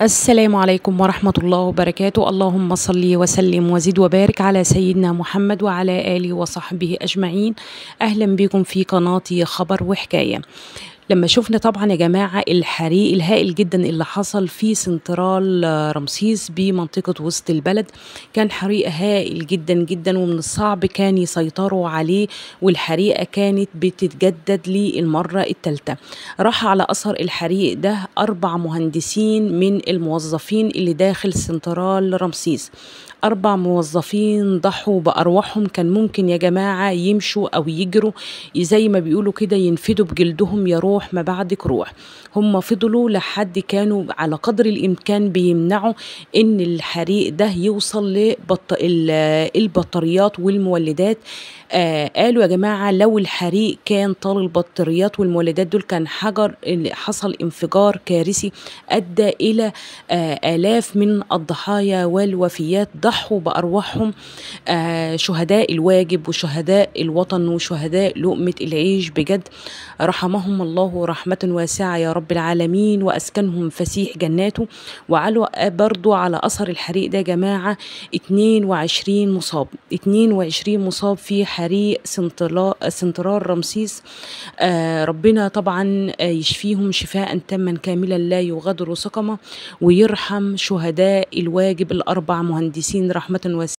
السلام عليكم ورحمة الله وبركاته. اللهم صل وسلم وزد وبارك على سيدنا محمد وعلى آله وصحبه أجمعين. أهلا بكم في قناتي خبر وحكاية. لما شفنا طبعا يا جماعة الحريق الهائل جدا اللي حصل في سنترال رمسيس بمنطقة وسط البلد، كان حريق هائل جدا جدا ومن الصعب كان يسيطروا عليه، والحريقة كانت بتتجدد للمرة الثالثة. راح على أثر الحريق ده 4 مهندسين من الموظفين اللي داخل سنترال رمسيس. 4 موظفين ضحوا بأرواحهم، كان ممكن يا جماعة يمشوا أو يجروا زي ما بيقولوا كده، ينفدوا بجلدهم يا روح ما بعدك روح. هم فضلوا لحد كانوا على قدر الإمكان بيمنعوا إن الحريق ده يوصل البطاريات والمولدات. قالوا يا جماعة لو الحريق كان طال البطاريات والمولدات دول كان حصل انفجار كارثي أدى إلى آلاف من الضحايا والوفيات. ضحوا بأرواحهم شهداء الواجب وشهداء الوطن وشهداء لقمة العيش، بجد رحمهم الله رحمة واسعة يا رب العالمين وأسكنهم فسيح جناته. وعلوا برضو على أثر الحريق ده يا جماعة 22 مصاب، 22 مصاب في حريق سنترال رمسيس. ربنا طبعا يشفيهم شفاء تاما كاملا لا يغادر سقما، ويرحم شهداء الواجب ال4 مهندسين رحمة واسعة.